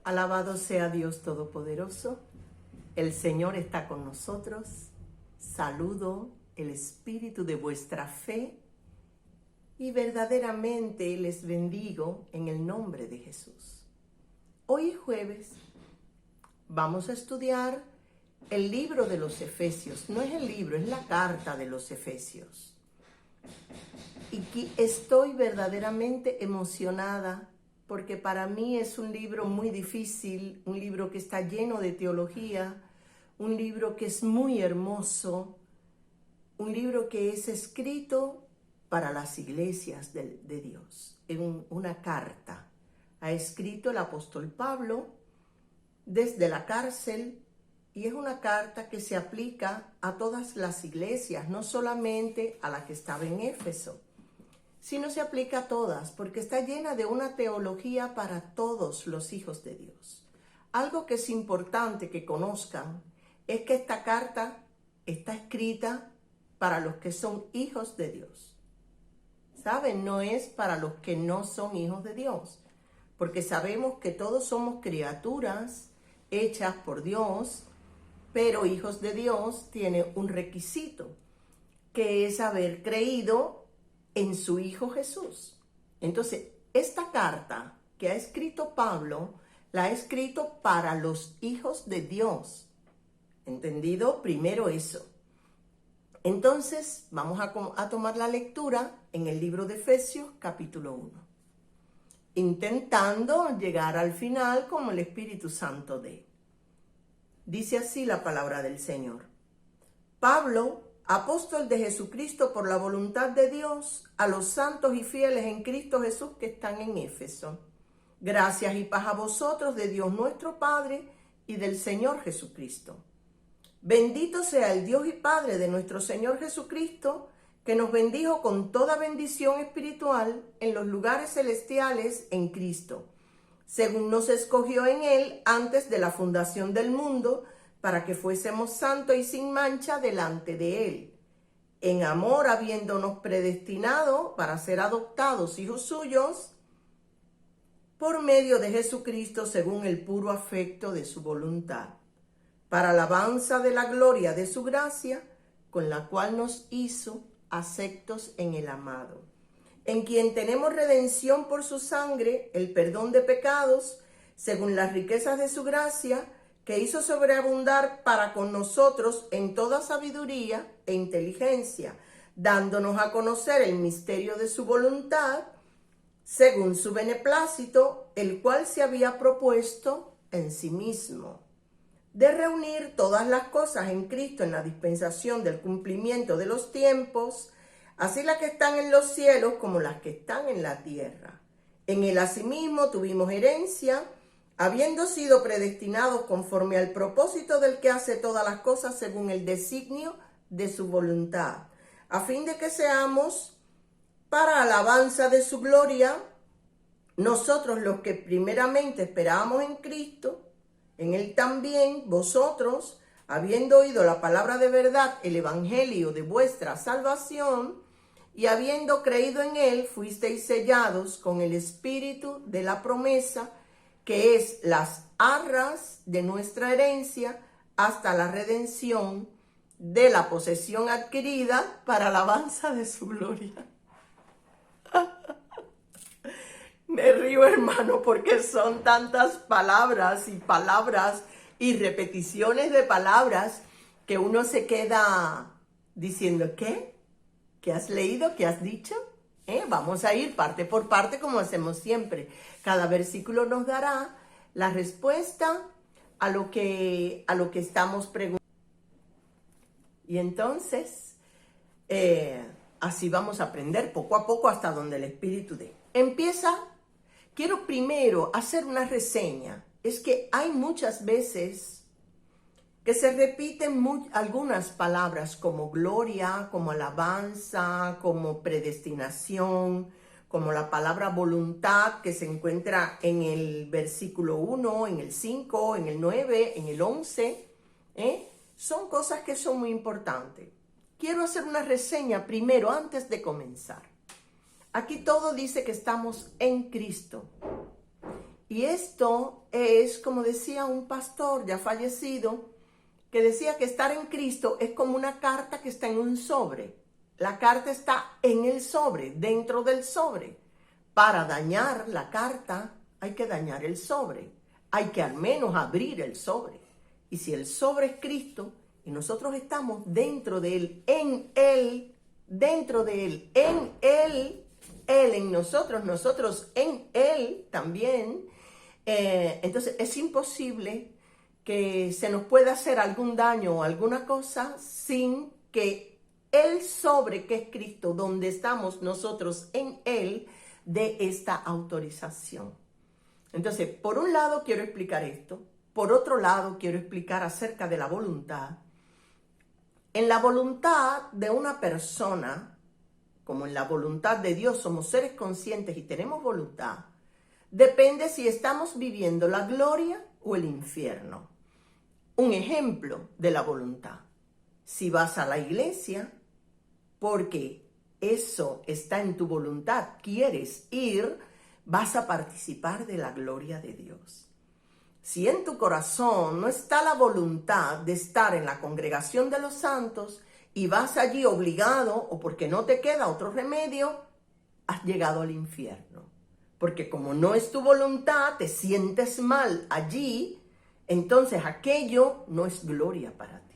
Alabado sea Dios Todopoderoso. El Señor está con nosotros. Saludo el espíritu de vuestra fe y verdaderamente les bendigo en el nombre de Jesús. Hoy es jueves. Vamos a estudiar el libro de los Efesios. No es el libro, es la carta de los Efesios. Y estoy verdaderamente emocionada porque para mí es un libro muy difícil, un libro que está lleno de teología, un libro que es muy hermoso, un libro que es escrito para las iglesias de Dios, en una carta. Ha escrito el apóstol Pablo desde la cárcel y es una carta que se aplica a todas las iglesias, no solamente a la que estaba en Éfeso, sino se aplica a todas, porque está llena de una teología para todos los hijos de Dios. Algo que es importante que conozcan es que esta carta está escrita para los que son hijos de Dios. ¿Saben? No es para los que no son hijos de Dios, porque sabemos que todos somos criaturas hechas por Dios, pero hijos de Dios tiene un requisito, que es haber creído en su Hijo Jesús. Entonces, esta carta que ha escrito Pablo, la ha escrito para los hijos de Dios. ¿Entendido? Primero eso. Entonces, vamos a tomar la lectura en el libro de Efesios, capítulo 1. Intentando llegar al final como el Espíritu Santo dé. Dice así la palabra del Señor. Pablo, apóstol de Jesucristo por la voluntad de Dios, a los santos y fieles en Cristo Jesús que están en Éfeso. Gracias y paz a vosotros de Dios nuestro Padre y del Señor Jesucristo. Bendito sea el Dios y Padre de nuestro Señor Jesucristo, que nos bendijo con toda bendición espiritual en los lugares celestiales en Cristo, según nos escogió en Él antes de la fundación del mundo, para que fuésemos santos y sin mancha delante de Él, en amor habiéndonos predestinado para ser adoptados hijos suyos, por medio de Jesucristo según el puro afecto de su voluntad, para alabanza de la gloria de su gracia, con la cual nos hizo aceptos en el amado, en quien tenemos redención por su sangre, el perdón de pecados, según las riquezas de su gracia, que hizo sobreabundar para con nosotros en toda sabiduría e inteligencia, dándonos a conocer el misterio de su voluntad, según su beneplácito, el cual se había propuesto en sí mismo, de reunir todas las cosas en Cristo en la dispensación del cumplimiento de los tiempos, así las que están en los cielos como las que están en la tierra. En él asimismo tuvimos herencia, habiendo sido predestinados conforme al propósito del que hace todas las cosas según el designio de su voluntad, a fin de que seamos para alabanza de su gloria, nosotros los que primeramente esperábamos en Cristo, en él también vosotros, habiendo oído la palabra de verdad, el evangelio de vuestra salvación, y habiendo creído en él, fuisteis sellados con el espíritu de la promesa, que es las arras de nuestra herencia, hasta la redención de la posesión adquirida para alabanza de su gloria. Me río, hermano, porque son tantas palabras y repeticiones de palabras que uno se queda diciendo, ¿qué? ¿Qué has leído? ¿Qué has dicho? Vamos a ir parte por parte como hacemos siempre. Cada versículo nos dará la respuesta a lo que estamos preguntando. Y entonces, así vamos a aprender poco a poco hasta donde el Espíritu dé. Quiero primero hacer una reseña. Es que hay muchas veces que se repiten algunas palabras como gloria, como alabanza, como predestinación, como la palabra voluntad que se encuentra en el versículo 1, en el 5, en el 9, en el 11. Son cosas que son muy importantes. Quiero hacer una reseña primero antes de comenzar. Aquí todo dice que estamos en Cristo. Y esto es, como decía un pastor ya fallecido, que decía que estar en Cristo es como una carta que está en un sobre. La carta está en el sobre, dentro del sobre. Para dañar la carta hay que dañar el sobre. Hay que al menos abrir el sobre. Y si el sobre es Cristo y nosotros estamos dentro de Él, en Él, dentro de Él, en Él, Él en nosotros, nosotros en Él también, entonces es imposible que se nos pueda hacer algún daño o alguna cosa sin que el sobre que es Cristo, donde estamos nosotros en Él, dé esta autorización. Entonces, por un lado quiero explicar esto, por otro lado quiero explicar acerca de la voluntad. En la voluntad de una persona, como en la voluntad de Dios, somos seres conscientes y tenemos voluntad, depende si estamos viviendo la gloria o el infierno. Un ejemplo de la voluntad. Si vas a la iglesia, porque eso está en tu voluntad, quieres ir, vas a participar de la gloria de Dios. Si en tu corazón no está la voluntad de estar en la congregación de los santos y vas allí obligado o porque no te queda otro remedio, has llegado al infierno. Porque como no es tu voluntad, te sientes mal allí, entonces aquello no es gloria para ti.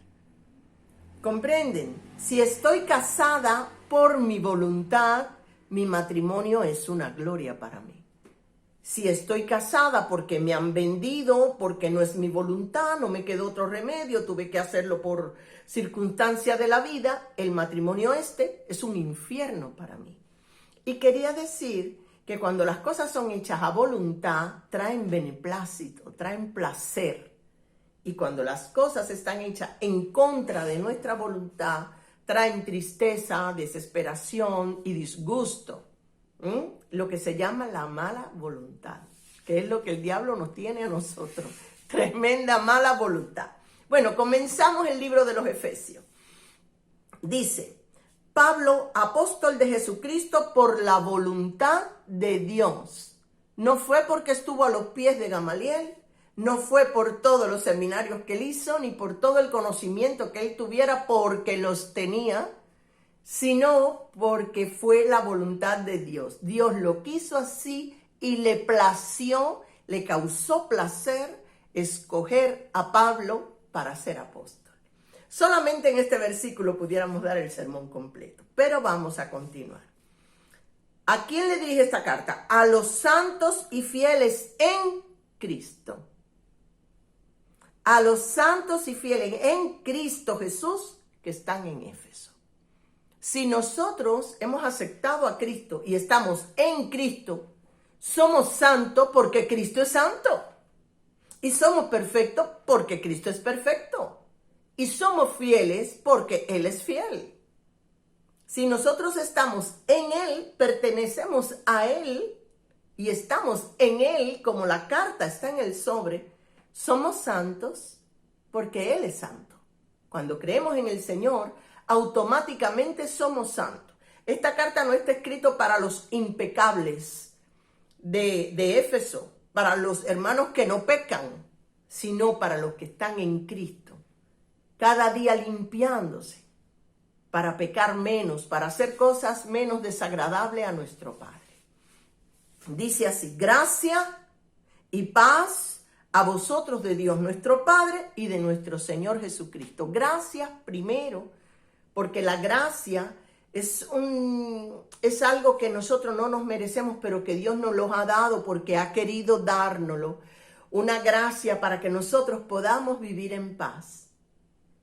¿Comprenden? Si estoy casada por mi voluntad, mi matrimonio es una gloria para mí. Si estoy casada porque me han vendido, porque no es mi voluntad, no me quedó otro remedio, tuve que hacerlo por circunstancia de la vida, el matrimonio es un infierno para mí. Y quería decir que cuando las cosas son hechas a voluntad, traen beneplácito, traen placer. Y cuando las cosas están hechas en contra de nuestra voluntad, traen tristeza, desesperación y disgusto. Lo que se llama la mala voluntad, que es lo que el diablo nos tiene a nosotros. Tremenda mala voluntad. Bueno, comenzamos el libro de los Efesios. Dice, Pablo, apóstol de Jesucristo por la voluntad de Dios. No fue porque estuvo a los pies de Gamaliel, no fue por todos los seminarios que él hizo, ni por todo el conocimiento que él tuviera porque los tenía, sino porque fue la voluntad de Dios. Dios lo quiso así y le plació, le causó placer escoger a Pablo para ser apóstol. Solamente en este versículo pudiéramos dar el sermón completo, pero vamos a continuar. ¿A quién le dirige esta carta? A los santos y fieles en Cristo. A los santos y fieles en Cristo Jesús que están en Éfeso. Si nosotros hemos aceptado a Cristo y estamos en Cristo, somos santos porque Cristo es santo. Y somos perfectos porque Cristo es perfecto. Y somos fieles porque Él es fiel. Si nosotros estamos en Él, pertenecemos a Él y estamos en Él, como la carta está en el sobre, somos santos porque Él es santo. Cuando creemos en el Señor, automáticamente somos santos. Esta carta no está escrita para los impecables de Éfeso, para los hermanos que no pecan, sino para los que están en Cristo, cada día limpiándose para pecar menos, para hacer cosas menos desagradables a nuestro Padre. Dice así, gracia y paz a vosotros de Dios nuestro Padre y de nuestro Señor Jesucristo. Gracias primero, porque la gracia es algo que nosotros no nos merecemos, pero que Dios nos lo ha dado porque ha querido dárnoslo. Una gracia para que nosotros podamos vivir en paz.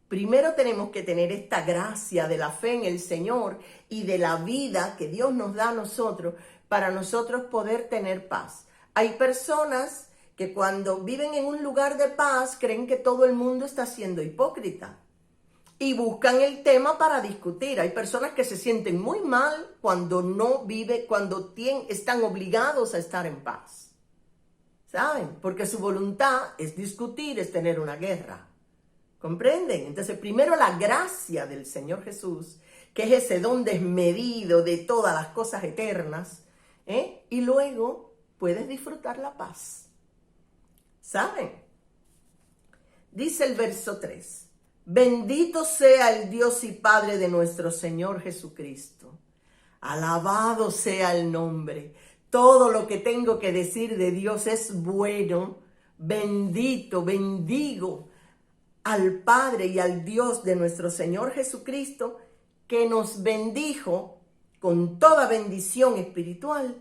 Primero tenemos que tener esta gracia de la fe en el Señor y de la vida que Dios nos da a nosotros para nosotros poder tener paz. Hay personas que cuando viven en un lugar de paz creen que todo el mundo está siendo hipócrita y buscan el tema para discutir. Hay personas que se sienten muy mal cuando están obligados a estar en paz. ¿Saben? Porque su voluntad es discutir, es tener una guerra. ¿Comprenden? Entonces, primero la gracia del Señor Jesús, que es ese don desmedido de todas las cosas eternas, y luego puedes disfrutar la paz. ¿Saben? Dice el verso 3. Bendito sea el Dios y Padre de nuestro Señor Jesucristo. Alabado sea el nombre. Todo lo que tengo que decir de Dios es bueno. Bendito, bendigo al Padre y al Dios de nuestro Señor Jesucristo, que nos bendijo con toda bendición espiritual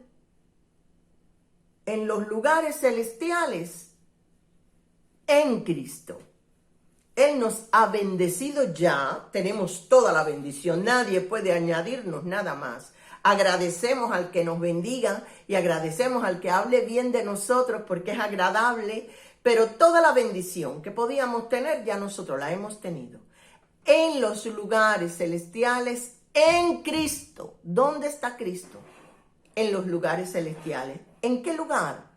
en los lugares celestiales en Cristo. Él nos ha bendecido ya, tenemos toda la bendición, nadie puede añadirnos nada más. Agradecemos al que nos bendiga y agradecemos al que hable bien de nosotros porque es agradable, pero toda la bendición que podíamos tener ya nosotros la hemos tenido. En los lugares celestiales, en Cristo. ¿Dónde está Cristo? En los lugares celestiales. ¿En qué lugar?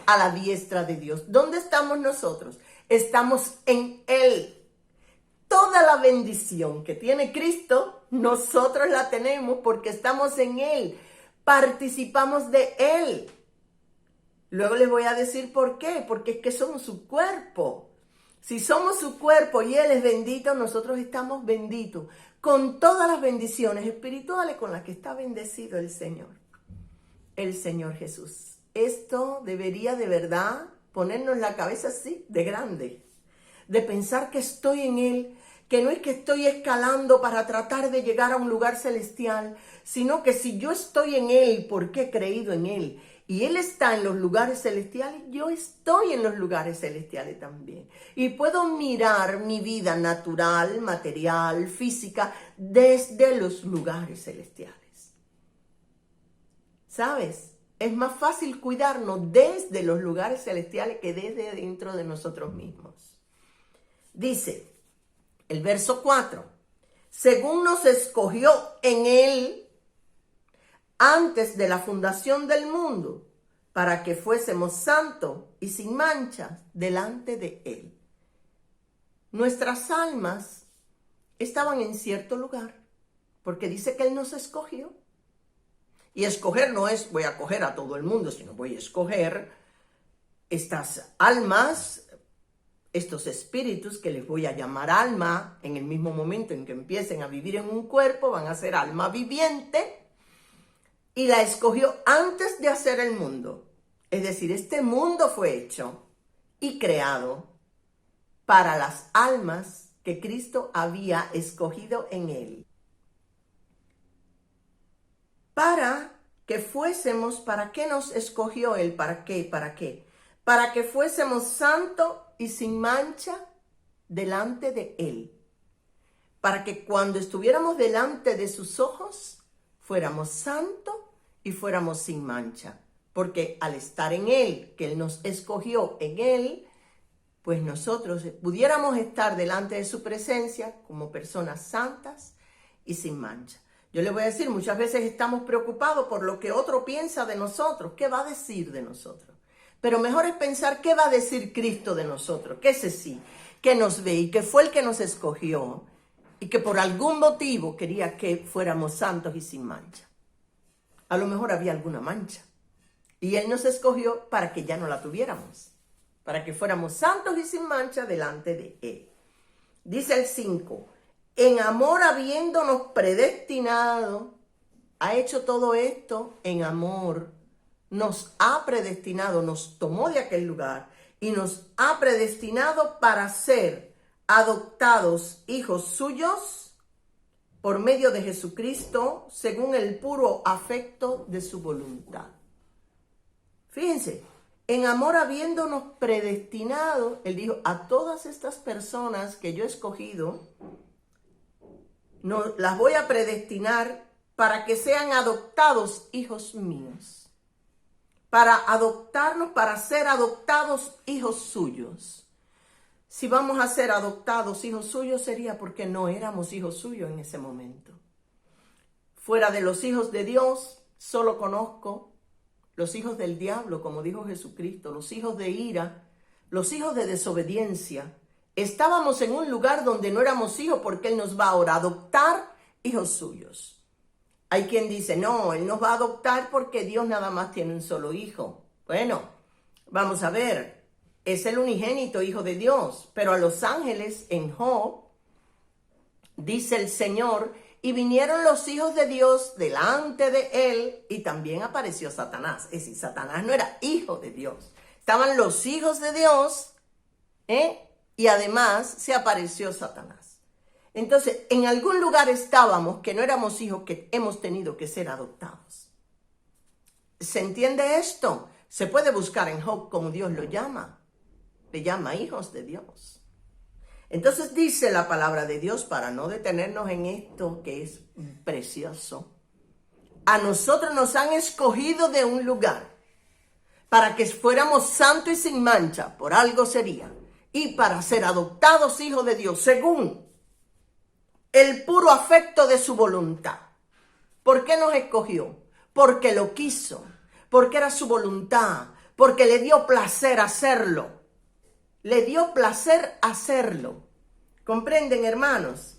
A la diestra de Dios. ¿Dónde estamos nosotros? Estamos en Él. Toda la bendición que tiene Cristo, nosotros la tenemos porque estamos en Él. Participamos de Él. Luego les voy a decir por qué. Porque es que somos su cuerpo. Si somos su cuerpo y Él es bendito, nosotros estamos benditos. Con todas las bendiciones espirituales con las que está bendecido el Señor Jesús. Esto debería de verdad ponernos la cabeza así, de grande, de pensar que estoy en Él, que no es que estoy escalando para tratar de llegar a un lugar celestial, sino que si yo estoy en Él, porque he creído en Él, y Él está en los lugares celestiales, yo estoy en los lugares celestiales también. Y puedo mirar mi vida natural, material, física, desde los lugares celestiales. ¿Sabes? Es más fácil cuidarnos desde los lugares celestiales que desde dentro de nosotros mismos. Dice el verso 4, según nos escogió en Él antes de la fundación del mundo, para que fuésemos santos y sin mancha delante de Él. Nuestras almas estaban en cierto lugar, porque dice que Él nos escogió. Y escoger no es voy a coger a todo el mundo, sino voy a escoger estas almas, estos espíritus que les voy a llamar alma, en el mismo momento en que empiecen a vivir en un cuerpo, van a ser alma viviente, y la escogió antes de hacer el mundo. Es decir, este mundo fue hecho y creado para las almas que Cristo había escogido en Él. Para que fuésemos, ¿para qué nos escogió Él? ¿Para qué? ¿Para qué? Para que fuésemos santos y sin mancha delante de Él. Para que cuando estuviéramos delante de sus ojos, fuéramos santos y fuéramos sin mancha. Porque al estar en Él, que Él nos escogió en Él, pues nosotros pudiéramos estar delante de su presencia como personas santas y sin mancha. Yo les voy a decir, muchas veces estamos preocupados por lo que otro piensa de nosotros, qué va a decir de nosotros. Pero mejor es pensar qué va a decir Cristo de nosotros, que ese sí, que nos ve y que fue el que nos escogió y que por algún motivo quería que fuéramos santos y sin mancha. A lo mejor había alguna mancha y Él nos escogió para que ya no la tuviéramos, para que fuéramos santos y sin mancha delante de Él. Dice el 5. En amor habiéndonos predestinado, ha hecho todo esto en amor, nos ha predestinado, nos tomó de aquel lugar y nos ha predestinado para ser adoptados hijos suyos por medio de Jesucristo, según el puro afecto de su voluntad. Fíjense, en amor habiéndonos predestinado, Él dijo, a todas estas personas que yo he escogido, no, las voy a predestinar para que sean adoptados hijos míos. Para adoptarnos, para ser adoptados hijos suyos. Si vamos a ser adoptados hijos suyos sería porque no éramos hijos suyos en ese momento. Fuera de los hijos de Dios, solo conozco los hijos del diablo, como dijo Jesucristo, los hijos de ira, los hijos de desobediencia. Estábamos en un lugar donde no éramos hijos porque Él nos va ahora a adoptar hijos suyos. Hay quien dice, no, Él nos va a adoptar porque Dios nada más tiene un solo hijo. Bueno, vamos a ver. es el unigénito Hijo de Dios. Pero a los ángeles en Job, dice el Señor, y vinieron los hijos de Dios delante de él, y también apareció Satanás. Es decir, Satanás no era hijo de Dios. Estaban los hijos de Dios, y además se apareció Satanás. Entonces, en algún lugar estábamos que no éramos hijos, que hemos tenido que ser adoptados. ¿Se entiende esto? Se puede buscar en Job como Dios lo llama. Le llama hijos de Dios. Entonces dice la palabra de Dios, para no detenernos en esto que es precioso, a nosotros nos han escogido de un lugar para que fuéramos santos y sin mancha, por algo sería, y para ser adoptados hijos de Dios, según el puro afecto de su voluntad. ¿Por qué nos escogió? Porque lo quiso, porque era su voluntad, porque le dio placer hacerlo. Le dio placer hacerlo. ¿Comprenden, hermanos?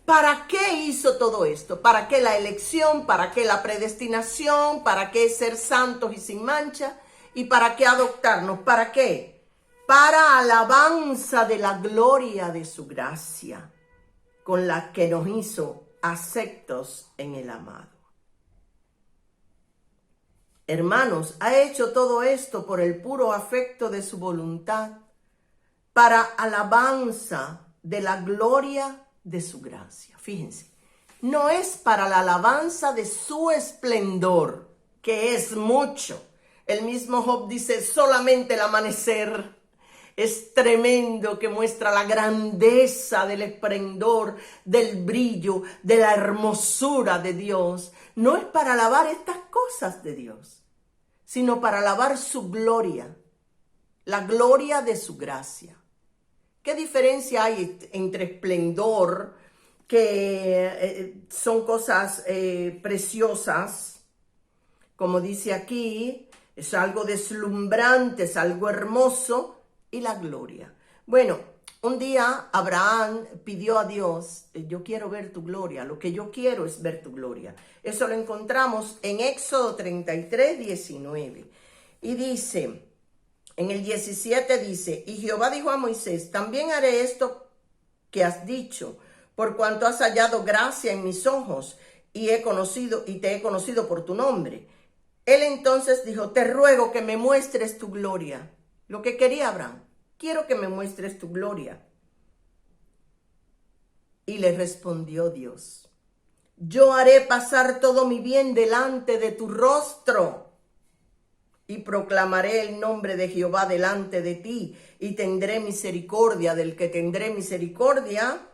¿Para qué hizo todo esto? ¿Para qué la elección? ¿Para qué la predestinación? ¿Para qué ser santos y sin mancha? ¿Y para qué adoptarnos? ¿Para qué? Para alabanza de la gloria de su gracia, con la que nos hizo aceptos en el amado. Hermanos, ha hecho todo esto por el puro afecto de su voluntad, para alabanza de la gloria de su gracia. Fíjense, no es para la alabanza de su esplendor, que es mucho. El mismo Job dice, solamente el amanecer es tremendo, que muestra la grandeza del esplendor, del brillo, de la hermosura de Dios. No es para alabar estas cosas de Dios, sino para alabar su gloria, la gloria de su gracia. ¿Qué diferencia hay entre esplendor, que son cosas preciosas, como dice aquí, es algo deslumbrante, es algo hermoso, y la gloria? Bueno, un día Abraham pidió a Dios, yo quiero ver tu gloria, lo que yo quiero es ver tu gloria. Eso lo encontramos en Éxodo 33, 19. Y dice, en el 17 dice, y Jehová dijo a Moisés, también haré esto que has dicho, por cuanto has hallado gracia en mis ojos, y te he conocido por tu nombre. Él entonces dijo, te ruego que me muestres tu gloria. Lo que quería Abraham, quiero que me muestres tu gloria. Y le respondió Dios, yo haré pasar todo mi bien delante de tu rostro, y proclamaré el nombre de Jehová delante de ti, y tendré misericordia del que tendré misericordia,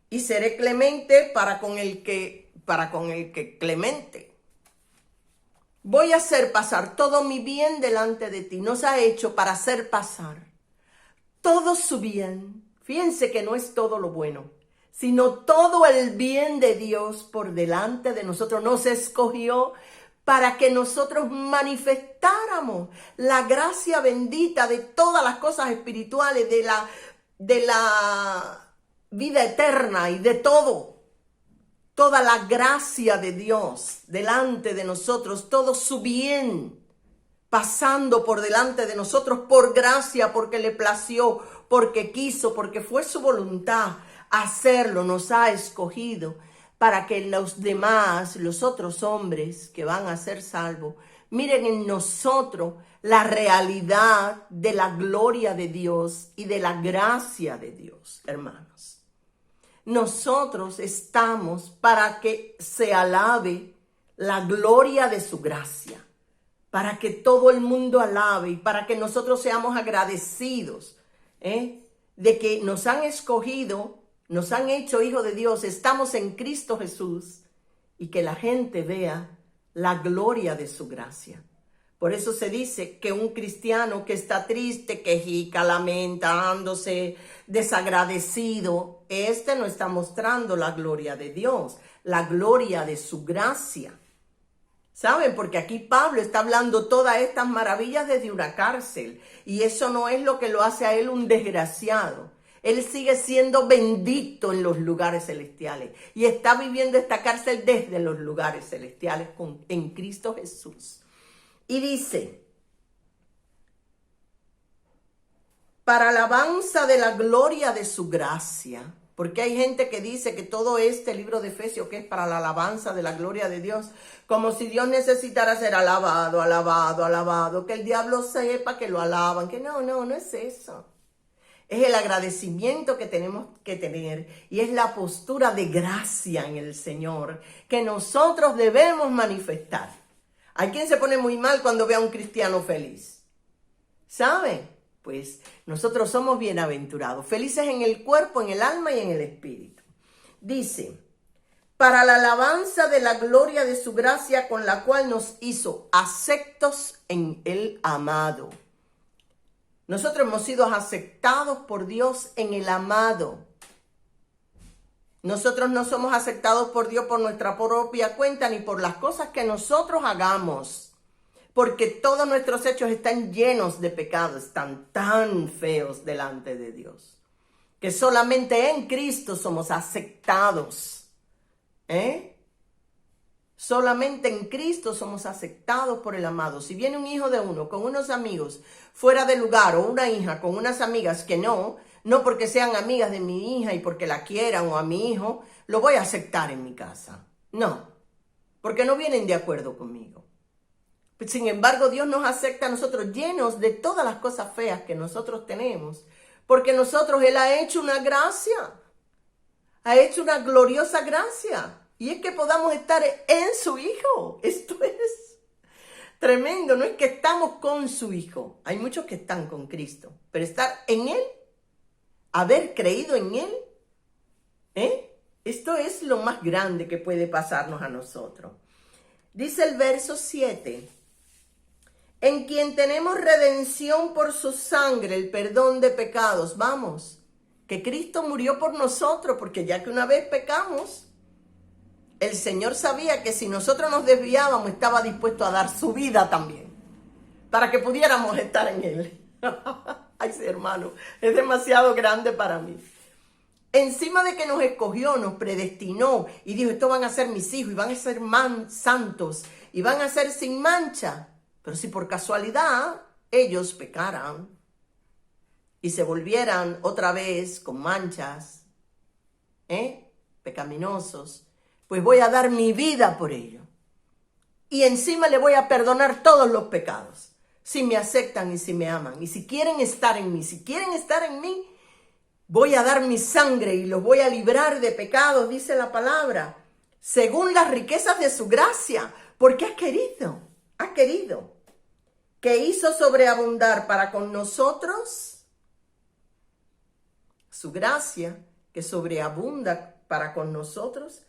y seré clemente para con el que clemente. Voy a hacer pasar todo mi bien delante de ti. Nos ha hecho para hacer pasar todo su bien. Fíjense que no es todo lo bueno, sino todo el bien de Dios por delante de nosotros. Nos escogió para que nosotros manifestáramos la gracia bendita de todas las cosas espirituales, de la vida eterna y de todo. Toda la gracia de Dios delante de nosotros, todo su bien pasando por delante de nosotros por gracia, porque le plació, porque quiso, porque fue su voluntad hacerlo, nos ha escogido para que los demás, los otros hombres que van a ser salvos, miren en nosotros la realidad de la gloria de Dios y de la gracia de Dios, hermanos. Nosotros estamos para que se alabe la gloria de su gracia, para que todo el mundo alabe y para que nosotros seamos agradecidos de que nos han escogido, nos han hecho hijos de Dios, estamos en Cristo Jesús, y que la gente vea la gloria de su gracia. Por eso se dice que un cristiano que está triste, quejica, lamentándose, desagradecido, no está mostrando la gloria de Dios, la gloria de su gracia. ¿Saben? Porque aquí Pablo está hablando todas estas maravillas desde una cárcel, y eso no es lo que lo hace a él un desgraciado. Él sigue siendo bendito en los lugares celestiales y está viviendo esta cárcel desde los lugares celestiales en Cristo Jesús. Y dice, para alabanza de la gloria de su gracia. Porque hay gente que dice que todo este libro de Efesios que es para la alabanza de la gloria de Dios, como si Dios necesitara ser alabado, alabado, alabado, que el diablo sepa que lo alaban, que no es eso. Es el agradecimiento que tenemos que tener y es la postura de gracia en el Señor que nosotros debemos manifestar. Hay quien se pone muy mal cuando ve a un cristiano feliz. ¿Saben? Pues nosotros somos bienaventurados, felices en el cuerpo, en el alma y en el espíritu. Dice, para la alabanza de la gloria de su gracia con la cual nos hizo aceptos en el amado. Nosotros hemos sido aceptados por Dios en el amado. Nosotros no somos aceptados por Dios por nuestra propia cuenta ni por las cosas que nosotros hagamos. Porque todos nuestros hechos están llenos de pecado, están tan feos delante de Dios, que solamente en Cristo somos aceptados. Solamente en Cristo somos aceptados por el amado. Si viene un hijo de uno con unos amigos fuera de lugar o una hija con unas amigas que no porque sean amigas de mi hija y porque la quieran o a mi hijo, lo voy a aceptar en mi casa. No, porque no vienen de acuerdo conmigo. Sin embargo, Dios nos acepta a nosotros llenos de todas las cosas feas que nosotros tenemos, porque Él ha hecho una gracia, ha hecho una gloriosa gracia, y es que podamos estar en su Hijo. Esto es tremendo, no es que estamos con su Hijo, hay muchos que están con Cristo, pero estar en Él, haber creído en Él, esto es lo más grande que puede pasarnos a nosotros. Dice el verso 7. En quien tenemos redención por su sangre, el perdón de pecados. Vamos, que Cristo murió por nosotros, porque ya que una vez pecamos, el Señor sabía que si nosotros nos desviábamos, estaba dispuesto a dar su vida también, para que pudiéramos estar en Él. Ay, sí, hermano, es demasiado grande para mí. Encima de que nos escogió, nos predestinó y dijo, estos van a ser mis hijos y van a ser santos y van a ser sin mancha. Pero si por casualidad ellos pecaran y se volvieran otra vez con manchas, pecaminosos, pues voy a dar mi vida por ello. Y encima le voy a perdonar todos los pecados, si me aceptan y si me aman. Y si quieren estar en mí, voy a dar mi sangre y los voy a librar de pecados, dice la palabra, según las riquezas de su gracia, porque ha querido que hizo sobreabundar para con nosotros su gracia, que sobreabunda para con nosotros